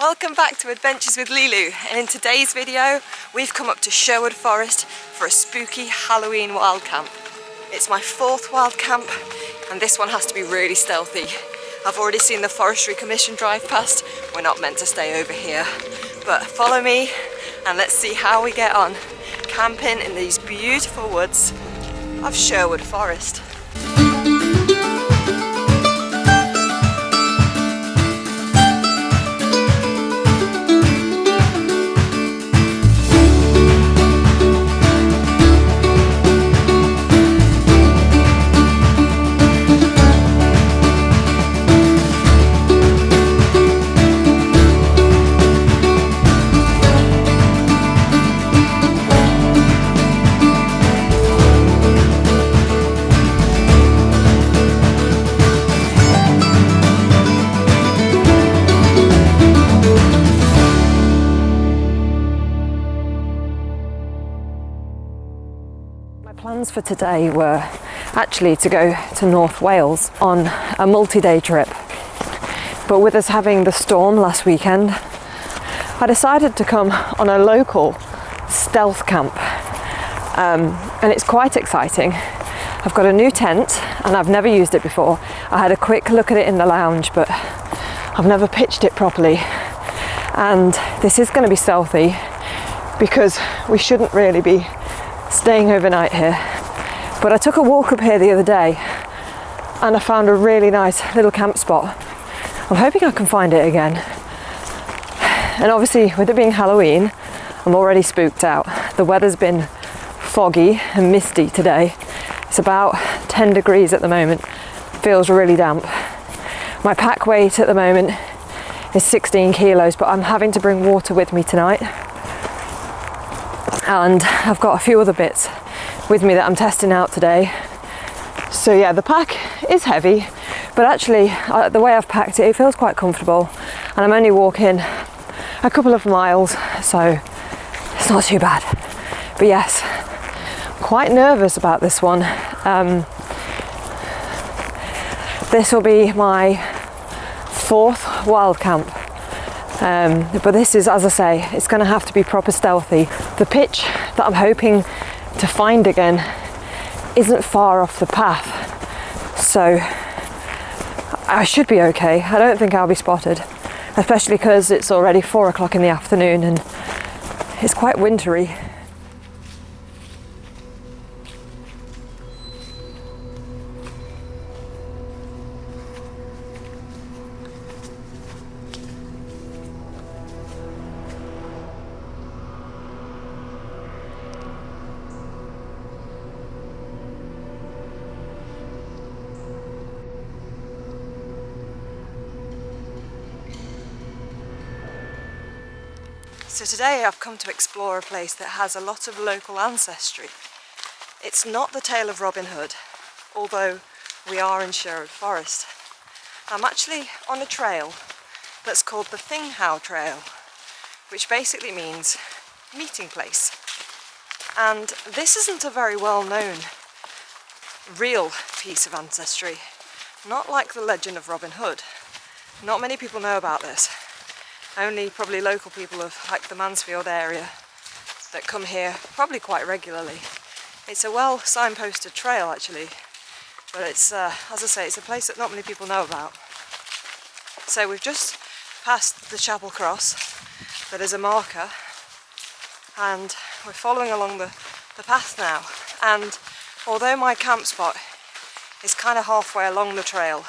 Welcome back to Adventures with Lilu, and in today's video we've come up to Sherwood Forest for a spooky Halloween wild camp. It's my fourth wild camp and this one has to be really stealthy. I've already seen the Forestry Commission drive past. We're not meant to stay over here, but follow me and let's see how we get on camping in these beautiful woods of Sherwood Forest. Plans for today were actually to go to North Wales on a multi-day trip, but with us having the storm last weekend, I decided to come on a local stealth camp, and it's quite exciting. I've got a new tent and I've never used it before. I had a quick look at it in the lounge, but I've never pitched it properly, and this is going to be stealthy because we shouldn't really be staying overnight here. But I took a walk up here the other day and I found a really nice little camp spot. I'm hoping I can find it again. And obviously with it being Halloween, I'm already spooked out. The weather's been foggy and misty today. It's about 10 degrees at the moment. Feels really damp. My pack weight at the moment is 16 kilos, but I'm having to bring water with me tonight. And I've got a few other bits with me that I'm testing out today. So yeah, the pack is heavy, but actually the way I've packed it, it feels quite comfortable, and I'm only walking a couple of miles, so it's not too bad. But yes, quite nervous about this one. This will be my fourth wild camp. But this is, as I say, it's going to have to be proper stealthy. The pitch that I'm hoping to find again isn't far off the path, so I should be okay. I don't think I'll be spotted, especially because it's already 4 o'clock in the afternoon and it's quite wintry. So today I've come to explore a place that has a lot of local ancestry. It's not the tale of Robin Hood, although we are in Sherwood Forest. I'm actually on a trail that's called the Thinghow Trail, which basically means meeting place. And this isn't a very well-known real piece of ancestry, not like the legend of Robin Hood. Not many people know about this. Only probably local people of like the Mansfield area that come here probably quite regularly. It's a well signposted trail actually, but it's as I say, it's a place that not many people know about. So we've just passed the Chapel Cross that is a marker, and we're following along the path now. And although my camp spot is kind of halfway along the trail,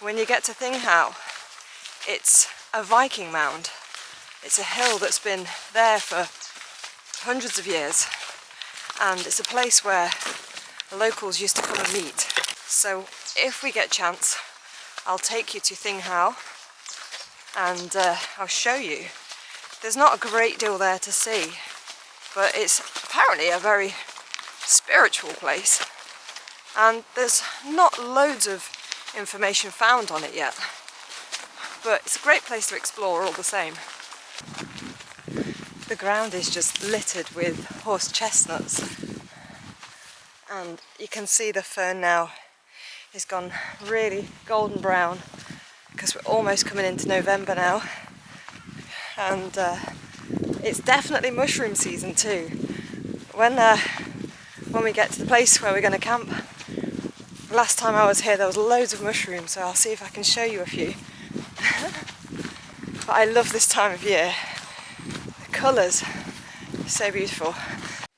when you get to Thinghow, it's a Viking mound. It's a hill that's been there for hundreds of years, and it's a place where the locals used to come and meet. So if we get a chance, I'll take you to Thinghow and I'll show you. There's not a great deal there to see, but it's apparently a very spiritual place, and there's not loads of information found on it yet. But it's a great place to explore all the same. The ground is just littered with horse chestnuts, and you can see the fern now is gone really golden brown because we're almost coming into November now. and it's definitely mushroom season too. When we get to the place where we're going to camp, last time I was here there was loads of mushrooms, so I'll see if I can show you a few. But I love this time of year. The colours are so beautiful.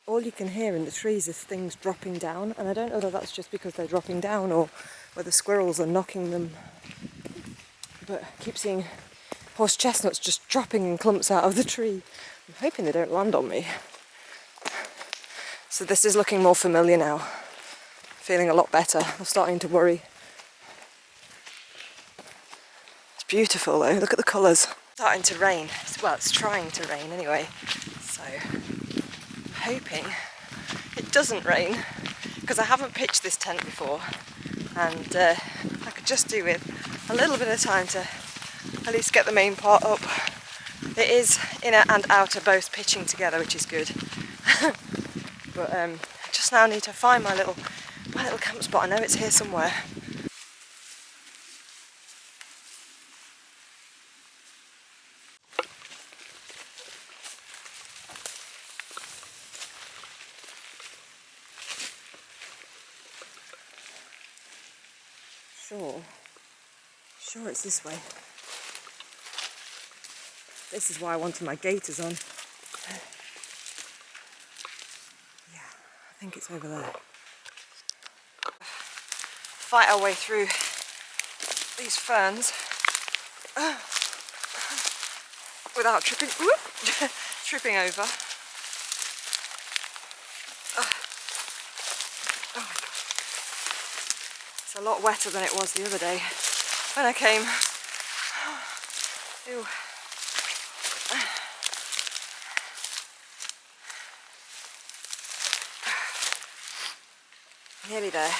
All you can hear in the trees is things dropping down, and I don't know whether that's just because they're dropping down or whether squirrels are knocking them, but I keep seeing horse chestnuts just dropping in clumps out of the tree. I'm hoping they don't land on me. So this is looking more familiar now. Feeling a lot better. I'm starting to worry. It's beautiful though, look at the colours. Starting to rain. Well, it's trying to rain anyway. So I'm hoping it doesn't rain, because I haven't pitched this tent before, and I could just do with a little bit of time to at least get the main part up. It is inner and outer both pitching together, which is good. But I just now need to find my little camp spot. I know it's here somewhere. Sure it's this way. This is why I wanted my gaiters on. Yeah, I think it's over there. Fight our way through these ferns without tripping over. Oh my God. It's a lot wetter than it was the other day when I came. Ew. Nearly there.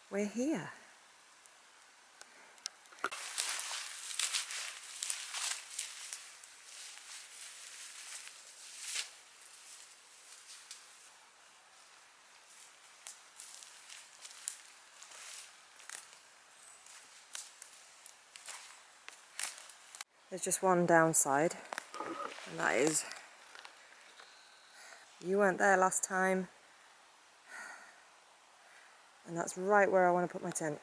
We're here. There's just one downside, and that is you weren't there last time, and that's right where I want to put my tent.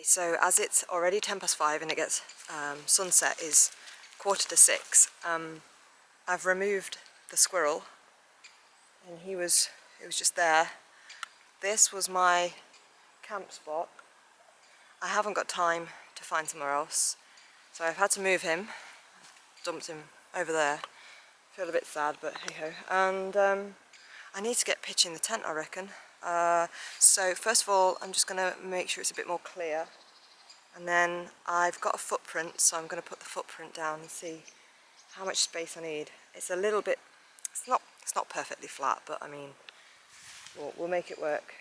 So as it's already 5:10 and it gets sunset is 5:45, I've removed the squirrel, and it was just there. This was my camp spot. I haven't got time to find somewhere else, so I've had to move him. Dumped him over there. Feel a bit sad, but hey ho. And I need to get pitching the tent, I reckon. So first of all, I'm just going to make sure it's a bit more clear, and then I've got a footprint, so I'm going to put the footprint down and see how much space I need. It's a little bit, it's not perfectly flat, but I mean, we'll make it work.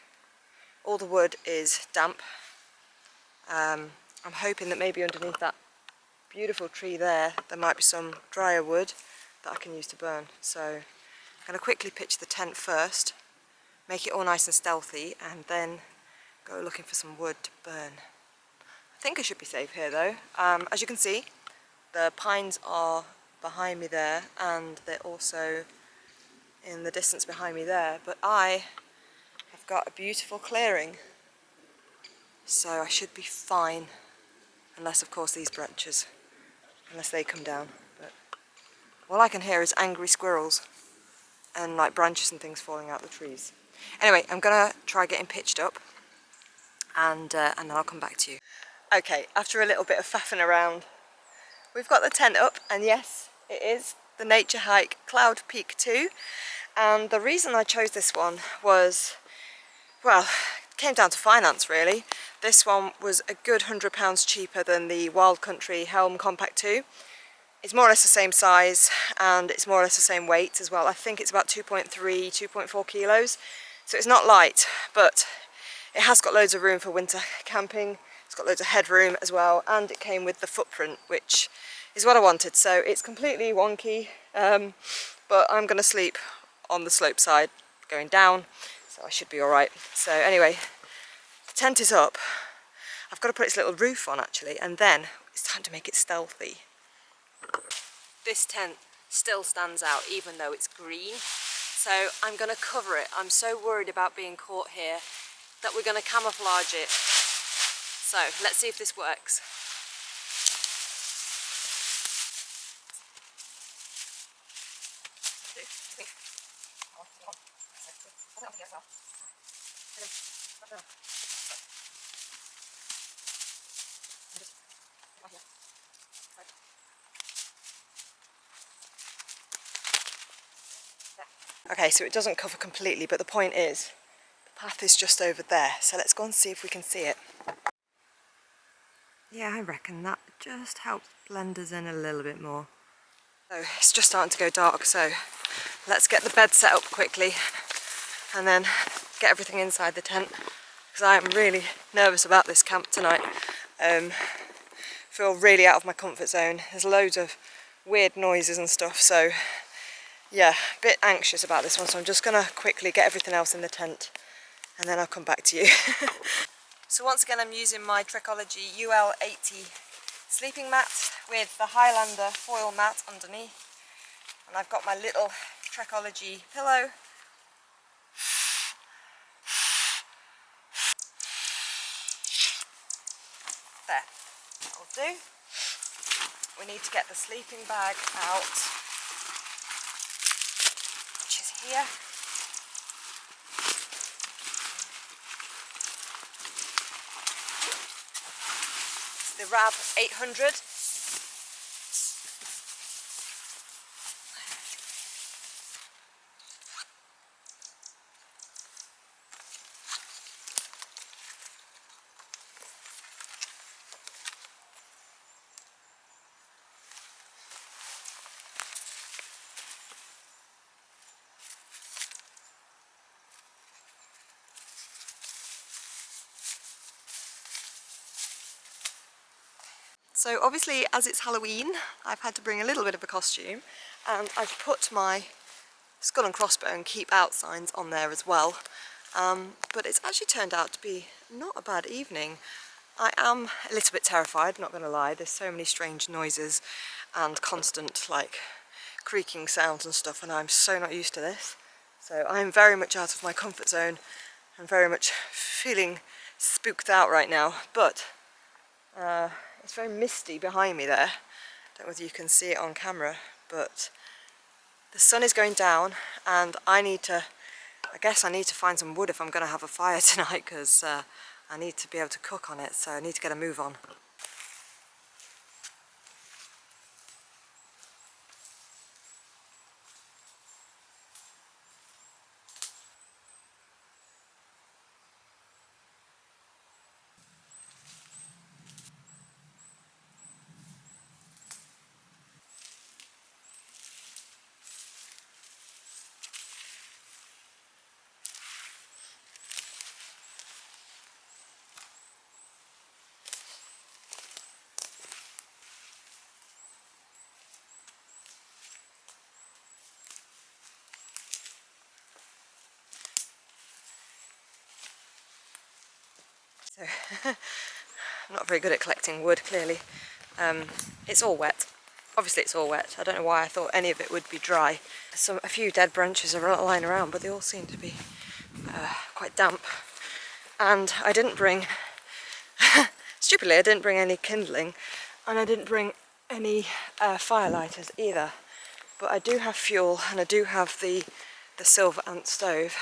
All the wood is damp. I'm hoping that maybe underneath that beautiful tree there might be some drier wood that I can use to burn. So I'm going to quickly pitch the tent first, make it all nice and stealthy, and then go looking for some wood to burn. I think I should be safe here though. As you can see, the pines are behind me there, and they're also in the distance behind me there, but I have got a beautiful clearing, so I should be fine, unless of course these branches, unless they come down. But all I can hear is angry squirrels and like branches and things falling out the trees. Anyway, I'm gonna try getting pitched up, and then I'll come back to you. Okay, after a little bit of faffing around, we've got the tent up, and yes, it is the Nature Hike Cloud Peak 2. And the reason I chose this one was, well, it came down to finance really. This one was a good £100 cheaper than the Wild Country Helm Compact 2. It's more or less the same size, and it's more or less the same weight as well. I think it's about 2.3, 2.4 kilos. So it's not light, but it has got loads of room for winter camping. It's got loads of headroom as well, and it came with the footprint, which is what I wanted. So it's completely wonky, but I'm going to sleep on the slope side going down, so I should be alright. So anyway, the tent is up. I've got to put its little roof on actually, and then it's time to make it stealthy. This tent still stands out even though it's green, so I'm going to cover it. I'm so worried about being caught here that we're going to camouflage it. So let's see if this works. Okay, so it doesn't cover completely, but the point is, the path is just over there, so let's go and see if we can see it. Yeah, I reckon that just helps blend us in a little bit more. So it's just starting to go dark, so let's get the bed set up quickly and then get everything inside the tent, because I am really nervous about this camp tonight. Feel really out of my comfort zone. There's loads of weird noises and stuff, so yeah, a bit anxious about this one, so I'm just gonna quickly get everything else in the tent and then I'll come back to you. So once again I'm using my Trekology UL80 sleeping mat with the Highlander foil mat underneath, and I've got my little Trekology pillow. There, that'll do. We need to get the sleeping bag out, which is here. It's the RAB 800. So obviously, as it's Halloween, I've had to bring a little bit of a costume, and I've put my skull and crossbone keep out signs on there as well. But it's actually turned out to be not a bad evening. I am a little bit terrified, not going to lie. There's so many strange noises and constant like creaking sounds and stuff, and I'm so not used to this. So I'm very much out of my comfort zone and very much feeling spooked out right now. But it's very misty behind me there. Don't know whether you can see it on camera, but the sun is going down, and I guess I need to find some wood if I'm going to have a fire tonight, because I need to be able to cook on it, so I need to get a move on. So, I'm not very good at collecting wood, clearly. It's all wet. Obviously it's all wet. I don't know why I thought any of it would be dry. A few dead branches are lying around, but they all seem to be quite damp. And I didn't bring, stupidly, I didn't bring any kindling, and I didn't bring any firelighters either. But I do have fuel, and I do have the silver ant stove.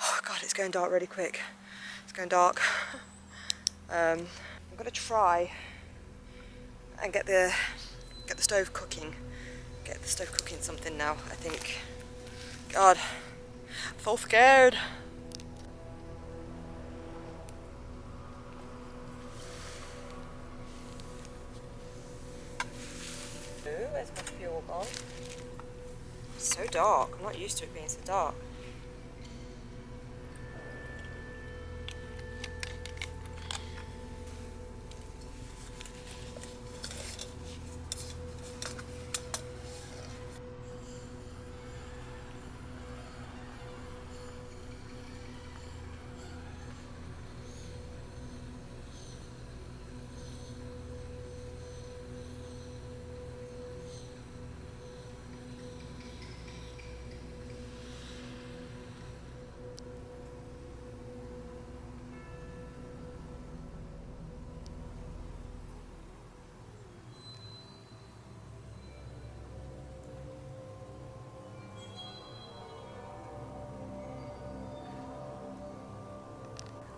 Oh god, it's going dark really quick. It's going dark. I'm going to try and get the stove cooking. Get the stove cooking something now, I think. God, I'm so scared. Ooh, where's my fuel gone? It's so dark. I'm not used to it being so dark.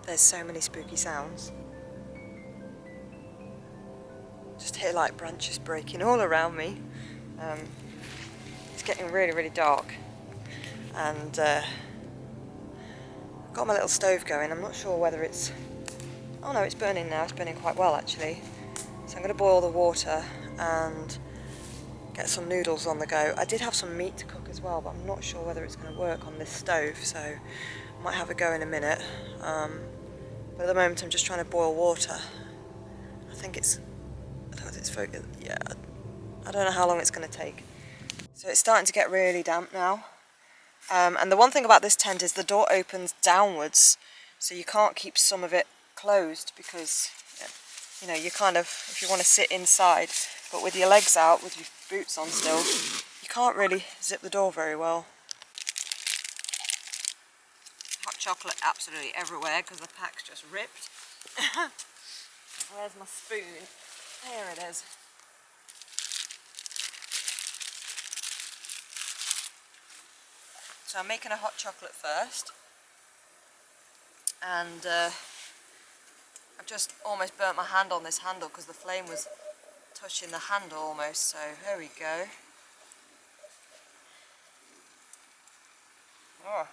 There's so many spooky sounds. Just hear like branches breaking all around me. It's getting really, really dark. And I've got my little stove going. I'm not sure whether it's... Oh no, it's burning now. It's burning quite well actually. So I'm going to boil the water and get some noodles on the go. I did have some meat to cook as well, but I'm not sure whether it's going to work on this stove, so I might have a go in a minute. But at the moment I'm just trying to boil water. I don't know if it's focused. Yeah, I don't know how long it's going to take. So it's starting to get really damp now. And the one thing about this tent is the door opens downwards, so you can't keep some of it closed because, you know, you kind of, if you want to sit inside, but with your legs out, with your boots on still, you can't really zip the door very well. Hot chocolate absolutely everywhere because the pack's just ripped. Where's my spoon? Here it is. So I'm making a hot chocolate first, and I've just almost burnt my hand on this handle because the flame was touching the handle almost, so here we go. Oh.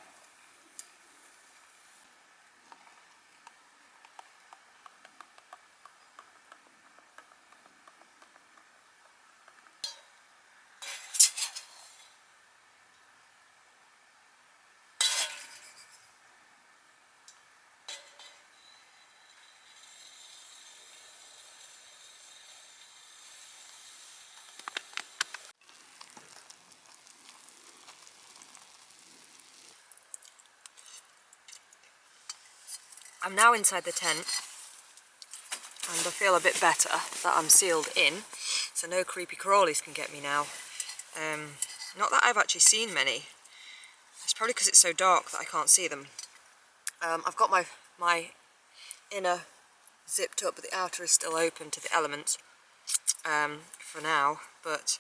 I'm now inside the tent and I feel a bit better that I'm sealed in, so no creepy crawlies can get me now. Not that I've actually seen many. It's probably because it's so dark that I can't see them. I've got my inner zipped up, but the outer is still open to the elements for now. But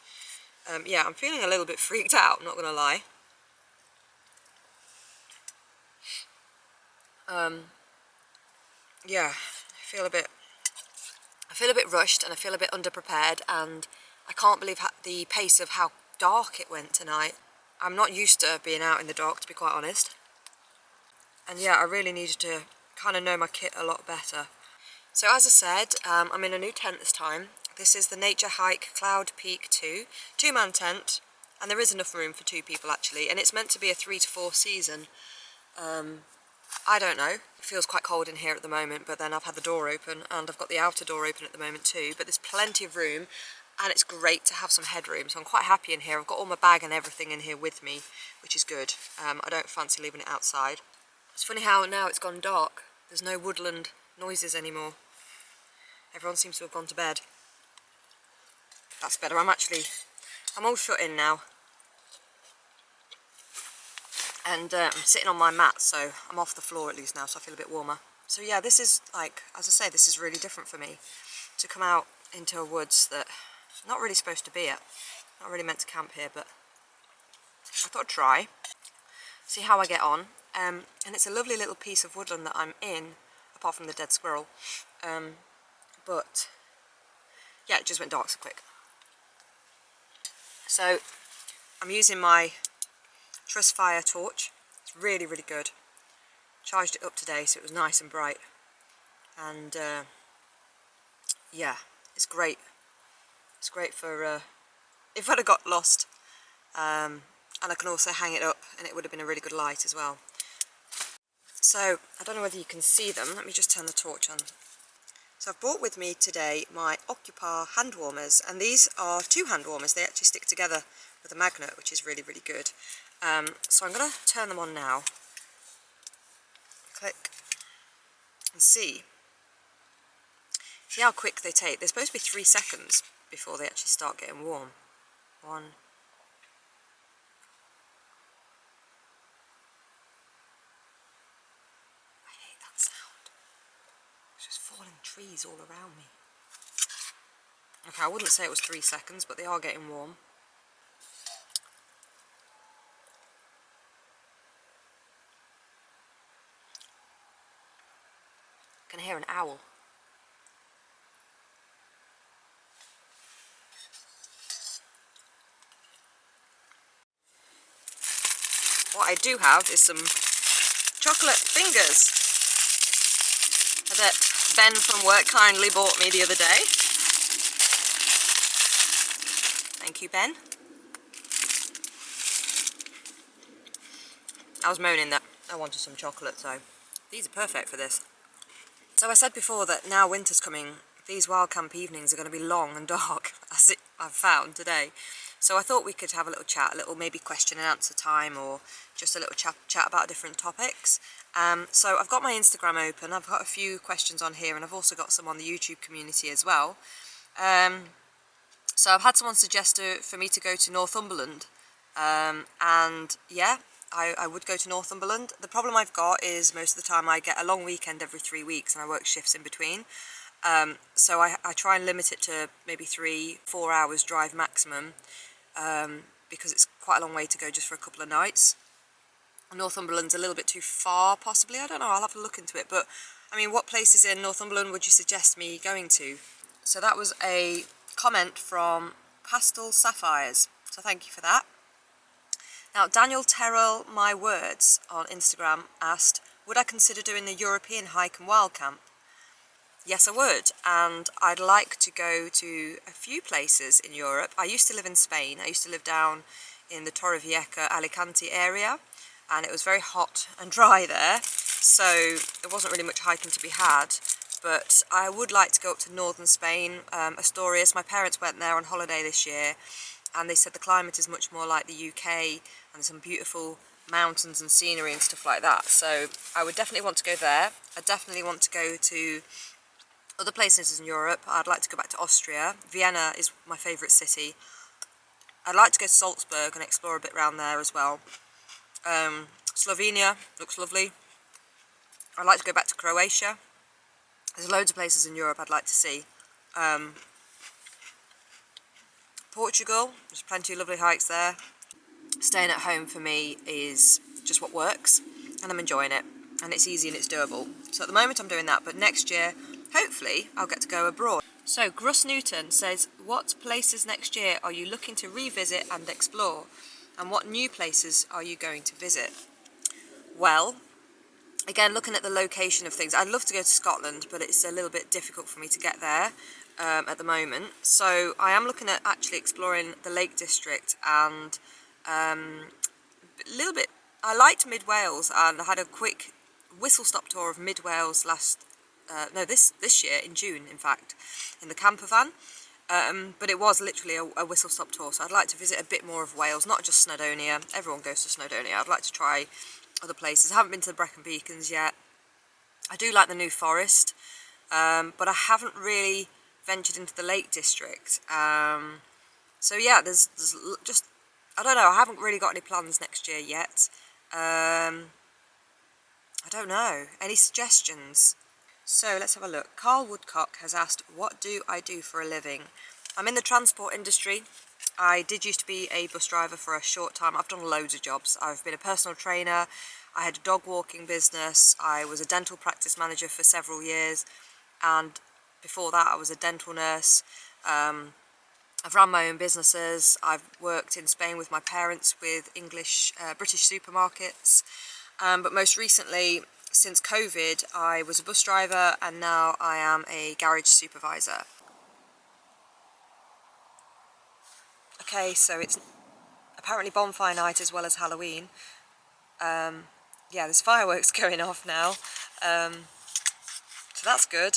yeah, I'm feeling a little bit freaked out, not gonna lie. Yeah, I feel a bit rushed and I feel a bit underprepared, and I can't believe the pace of how dark it went tonight. I'm not used to being out in the dark, to be quite honest. And yeah, I really needed to kind of know my kit a lot better. So as I said, I'm in a new tent this time. This is the Nature Hike Cloud Peak 2, two-man tent, and there is enough room for 2 people actually, and it's meant to be a 3 to 4 season. I don't know, it feels quite cold in here at the moment, but then I've had the door open and I've got the outer door open at the moment too, but there's plenty of room and it's great to have some headroom, so I'm quite happy in here. I've got all my bag and everything in here with me, which is good. I don't fancy leaving it outside. It's funny how now it's gone dark, there's no woodland noises anymore. Everyone seems to have gone to bed. That's better. I'm all shut in now. And I'm sitting on my mat, so I'm off the floor at least now, so I feel a bit warmer. So yeah, this is, like, as I say, this is really different for me. To come out into a woods that I'm not really supposed to be at. Not really meant to camp here, but I thought I'd try. See how I get on. And it's a lovely little piece of woodland that I'm in, apart from the dead squirrel. But yeah, it just went dark so quick. So I'm using my Trust Fire torch. It's really, really good. Charged it up today so it was nice and bright. And yeah, it's great. It's great for if I'd have got lost. And I can also hang it up and it would have been a really good light as well. So I don't know whether you can see them. Let me just turn the torch on. So I've brought with me today my Occupar hand warmers, and these are 2 hand warmers. They actually stick together with a magnet, which is really, really good. So I'm going to turn them on now. Click and see how quick they take. They're supposed to be 3 seconds before they actually start getting warm. 1. I hate that sound. There's just falling trees all around me. Okay, I wouldn't say it was 3 seconds, but they are getting warm. what I do have is some chocolate fingers that Ben from work kindly bought me the other day. Thank you, Ben. I was moaning that I wanted some chocolate, so these are perfect for this. So I said before that now winter's coming, these wild camp evenings are going to be long and dark, as I've found today. So I thought we could have a little chat, a little maybe question and answer time, or just a little chat about different topics. So I've got my Instagram open, I've got a few questions on here, and I've also got some on the YouTube community as well. So I've had someone suggest for me to go to Northumberland, and yeah, I would go to Northumberland. The problem I've got is most of the time I get a long weekend every 3 weeks and I work shifts in between. So I try and limit it to maybe 3-4 hours drive maximum, because it's quite a long way to go just for a couple of nights. Northumberland's a little bit too far, possibly, I don't know, I'll have to look into it. But I mean, what places in Northumberland would you suggest me going to? So that was a comment from Pastel Sapphires, so thank you for that. Now, Daniel Terrell My Words on Instagram asked, would I consider doing the European Hike and Wild Camp? Yes, I would, and I'd like to go to a few places in Europe. I used to live in Spain. I used to live down in the Torrevieja, Alicante area, and it was very hot and dry there, so there wasn't really much hiking to be had. But I would like to go up to northern Spain, Asturias. My parents went there on holiday this year, and they said the climate is much more like the UK, and there's some beautiful mountains and scenery and stuff like that. So I would definitely want to go there. I definitely want to go to other places in Europe. I'd like to go back to Austria. Vienna is my favourite city. I'd like to go to Salzburg and explore a bit around there as well. Slovenia looks lovely. I'd like to go back to Croatia. There's loads of places in Europe I'd like to see. Portugal, there's plenty of lovely hikes there. Staying at home for me is just what works, and I'm enjoying it, and it's easy and it's doable. So at the moment I'm doing that, but next year, hopefully, I'll get to go abroad. So Gruss Newton says, what places next year are you looking to revisit and explore? And what new places are you going to visit? Well, again, looking at the location of things, I'd love to go to Scotland, but it's a little bit difficult for me to get there at the moment. So I am looking at actually exploring the Lake District, and a little bit, I liked Mid Wales, and I had a quick whistle-stop tour of Mid Wales this year, in June, in fact, in the camper van. But it was literally a whistle-stop tour, so I'd like to visit a bit more of Wales, not just Snowdonia. Everyone goes to Snowdonia. I'd like to try other places. I haven't been to the Brecon Beacons yet. I do like the New Forest, but I haven't really ventured into the Lake District. So yeah, there's just, I don't know, I haven't really got any plans next year yet. I don't know. Any suggestions? So let's have a look. Carl Woodcock has asked, what do I do for a living? I'm in the transport industry. I did used to be a bus driver for a short time. I've done loads of jobs. I've been a personal trainer. I had a dog walking business. I was a dental practice manager for several years. And before that, I was a dental nurse. I've run my own businesses. I've worked in Spain with my parents with British supermarkets. But most recently, since COVID, I was a bus driver, and now I am a garage supervisor. Okay, so it's apparently bonfire night as well as Halloween. Yeah, there's fireworks going off now, so that's good.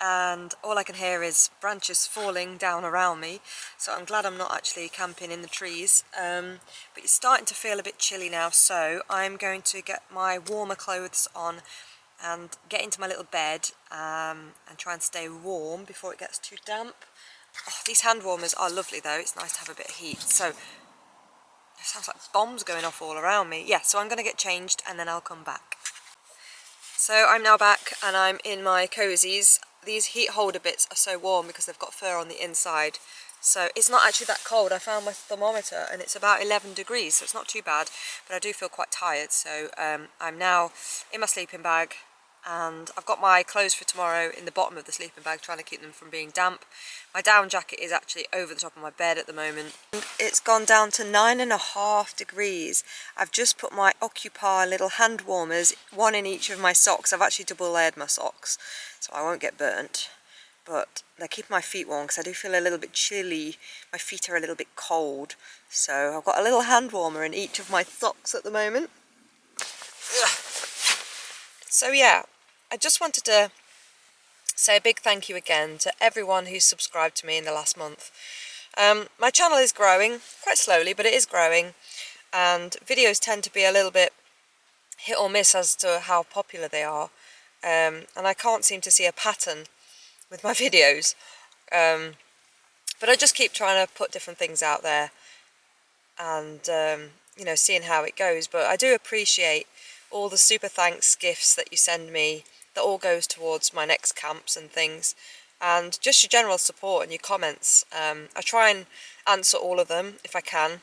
And all I can hear is branches falling down around me, so I'm glad I'm not actually camping in the trees. But it's starting to feel a bit chilly now, so I'm going to get my warmer clothes on and get into my little bed and try and stay warm before it gets too damp. Oh, these hand warmers are lovely though, it's nice to have a bit of heat. So, it sounds like bombs going off all around me. Yeah, so I'm going to get changed and then I'll come back. So I'm now back and I'm in my cozies. These heat holder bits are so warm because they've got fur on the inside. So it's not actually that cold. I found my thermometer and it's about 11 degrees, so it's not too bad, but I do feel quite tired. So I'm now in my sleeping bag and I've got my clothes for tomorrow in the bottom of the sleeping bag, trying to keep them from being damp. My down jacket is actually over the top of my bed at the moment. It's gone down to 9.5 degrees. I've just put my Occupy little hand warmers, one in each of my socks. I've actually double layered my socks so I won't get burnt, but they keep my feet warm because I do feel a little bit chilly. My feet are a little bit cold, so I've got a little hand warmer in each of my socks at the moment. Ugh. So yeah, I just wanted to say a big thank you again to everyone who's subscribed to me in the last month. My channel is growing, quite slowly, but it is growing, and videos tend to be a little bit hit or miss as to how popular they are, and I can't seem to see a pattern with my videos, but I just keep trying to put different things out there and you know, seeing how it goes. But I do appreciate all the super thanks gifts that you send me, that all goes towards my next camps and things, and just your general support and your comments. I try and answer all of them if I can.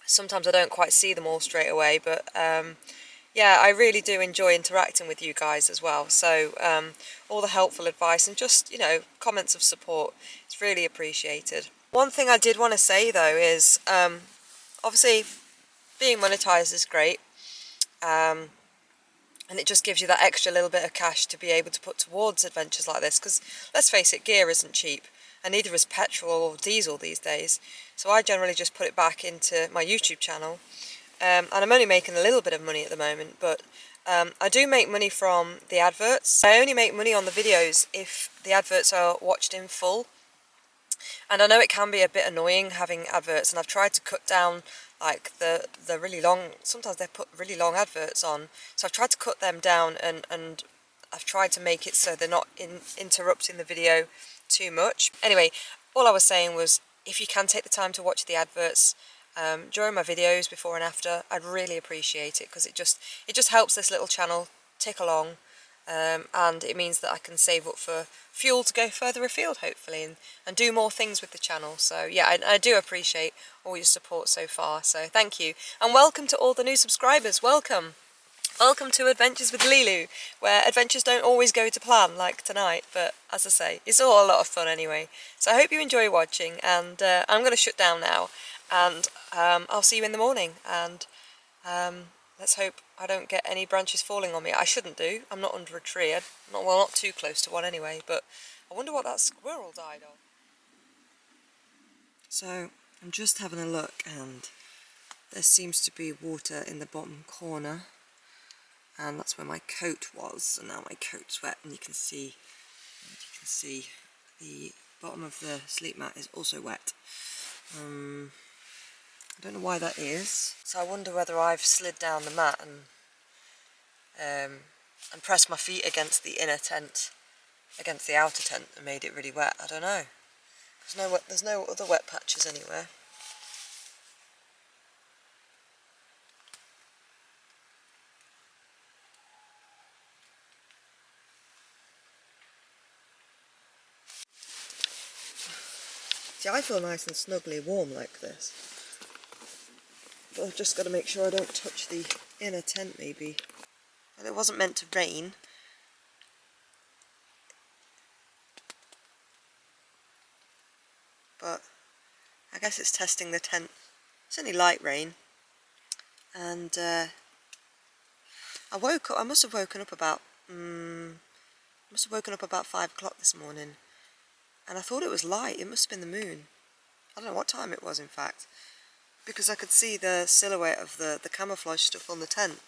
Sometimes I don't quite see them all straight away, but yeah, I really do enjoy interacting with you guys as well. So all the helpful advice and just, you know, comments of support, it's really appreciated. One thing I did want to say though is obviously being monetized is great, and it just gives you that extra little bit of cash to be able to put towards adventures like this, because let's face it, gear isn't cheap, and neither is petrol or diesel these days. So I generally just put it back into my YouTube channel, and I'm only making a little bit of money at the moment, but I do make money from the adverts. I only make money on the videos if the adverts are watched in full, and I know it can be a bit annoying having adverts, and I've tried to cut down like the really long, sometimes they put really long adverts on, so I've tried to cut them down, and I've tried to make it so they're not interrupting the video too much. Anyway, all I was saying was, if you can take the time to watch the adverts during my videos before and after, I'd really appreciate it, because it just helps this little channel tick along, and it means that I can save up for fuel to go further afield, hopefully, and do more things with the channel. So yeah, I do appreciate all your support so far, so thank you. And welcome to all the new subscribers. Welcome to Adventures with Lilu, where adventures don't always go to plan, like tonight, but as I say, it's all a lot of fun anyway. So I hope you enjoy watching, and I'm going to shut down now, and I'll see you in the morning, and let's hope I don't get any branches falling on me. I shouldn't do. I'm not under a tree. Not too close to one anyway, but I wonder what that squirrel died of. So I'm just having a look, and there seems to be water in the bottom corner, and that's where my coat was, and now my coat's wet, and you can see the bottom of the sleep mat is also wet. I don't know why that is, so I wonder whether I've slid down the mat and pressed my feet against the inner tent, against the outer tent, and made it really wet. I don't know. There's no other wet patches anywhere. See, I feel nice and snugly warm like this, but I've just got to make sure I don't touch the inner tent maybe. And it wasn't meant to rain. But I guess it's testing the tent. It's only light rain. And I must have woken up about 5 o'clock this morning, and I thought it was light. It must have been the moon. I don't know what time it was, in fact, because I could see the silhouette of the camouflage stuff on the tent,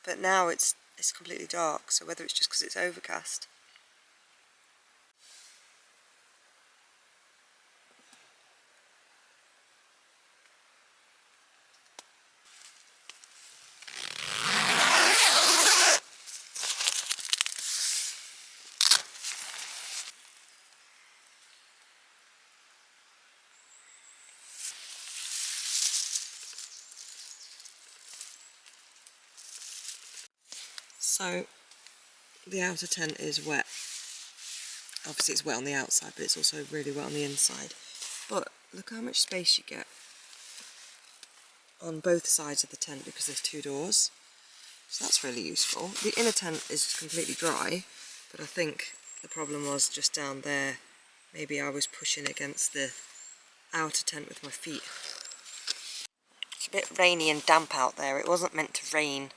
but now it's completely dark, so whether it's just because it's overcast. So the outer tent is wet. Obviously it's wet on the outside, but it's also really wet on the inside. But look how much space you get on both sides of the tent, because there's two doors. So that's really useful. The inner tent is completely dry, but I think the problem was just down there. Maybe I was pushing against the outer tent with my feet. It's a bit rainy and damp out there. It wasn't meant to rain.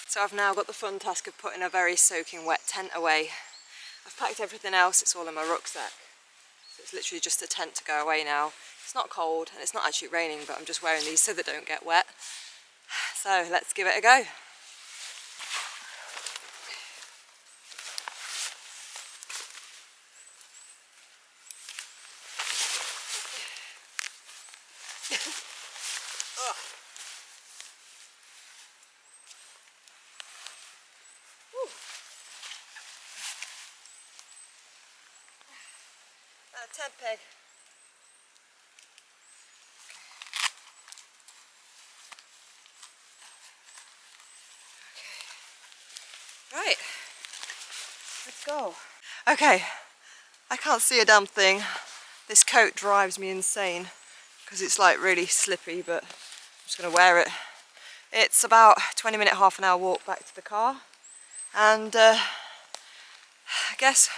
So I've now got the fun task of putting a very soaking wet tent away. I've packed everything else, it's all in my rucksack. So it's literally just the tent to go away now. It's not cold and it's not actually raining, but I'm just wearing these so they don't get wet. So let's give it a go. Tent peg. Okay. Right. Let's go. Okay. I can't see a damn thing. This coat drives me insane because it's like really slippy, but I'm just going to wear it. It's about 20-minute, half an hour walk back to the car, and I guess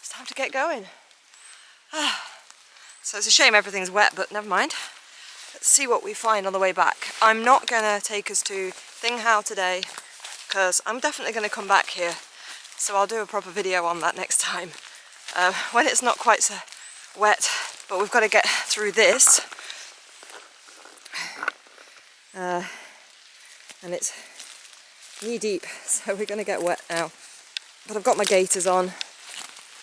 it's time to get going. So it's a shame everything's wet, but never mind. Let's see what we find on the way back. I'm not going to take us to Thing How today because I'm definitely going to come back here. So I'll do a proper video on that next time when it's not quite so wet, but we've got to get through this. And it's knee deep, so we're going to get wet now. But I've got my gaiters on.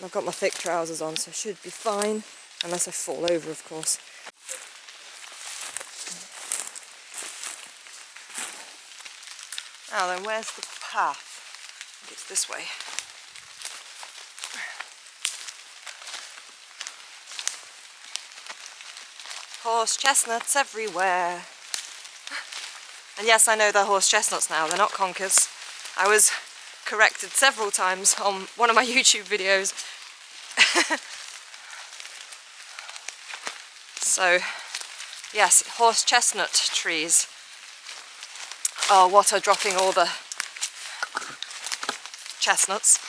I've got my thick trousers on, so I should be fine, unless I fall over, of course. Now then, where's the path? I think it's this way. Horse chestnuts everywhere. And yes, I know they're horse chestnuts now, they're not conkers. I was corrected several times on one of my YouTube videos. So, yes, horse chestnut trees are what are dropping all the chestnuts.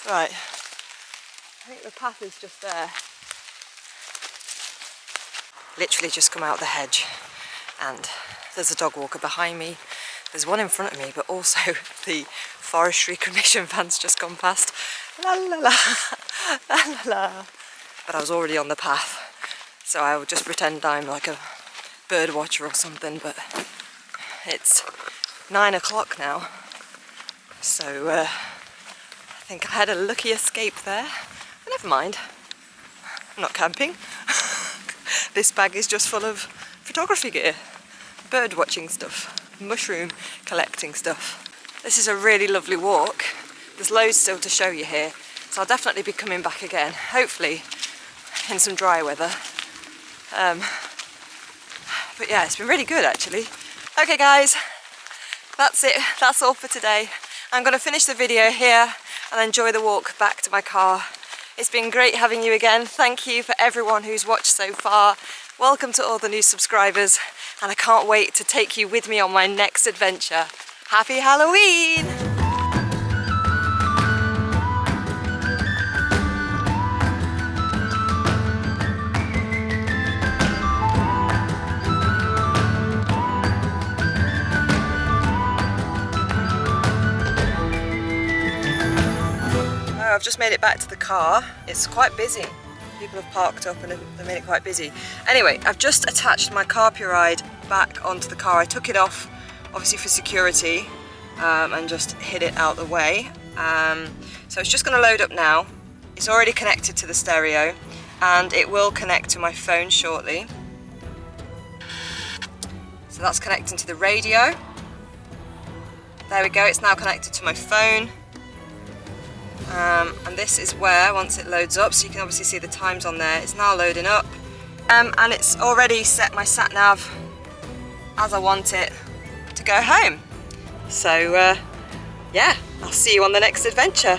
Right, I think the path is just there. Literally just come out the hedge, and there's a dog walker behind me. There's one in front of me, but also the forestry commission van's just gone past. La la la, la la la. But I was already on the path, so I will just pretend I'm like a bird watcher or something, but it's 9 o'clock now, So I think I had a lucky escape there. But never mind, I'm not camping. This bag is just full of photography gear, bird watching stuff, mushroom collecting stuff. This is a really lovely walk. There's loads still to show you here, so I'll definitely be coming back again, hopefully in some dry weather. But yeah, it's been really good actually. Okay guys, that's it. That's all for today. I'm going to finish the video here and enjoy the walk back to my car. It's been great having you again. Thank you for everyone who's watched so far. Welcome to all the new subscribers, and I can't wait to take you with me on my next adventure. Happy Halloween! I've just made it back to the car. It's quite busy. People have parked up and they made it quite busy. Anyway, I've just attached my CARPURIDE back onto the car. I took it off, obviously for security, and just hid it out the way. So it's just going to load up now. It's already connected to the stereo, and it will connect to my phone shortly. So that's connecting to the radio. There we go, it's now connected to my phone. And this is where, once it loads up, so you can obviously see the times on there, it's now loading up. And it's already set my sat-nav as I want it to go home. So yeah, I'll see you on the next adventure.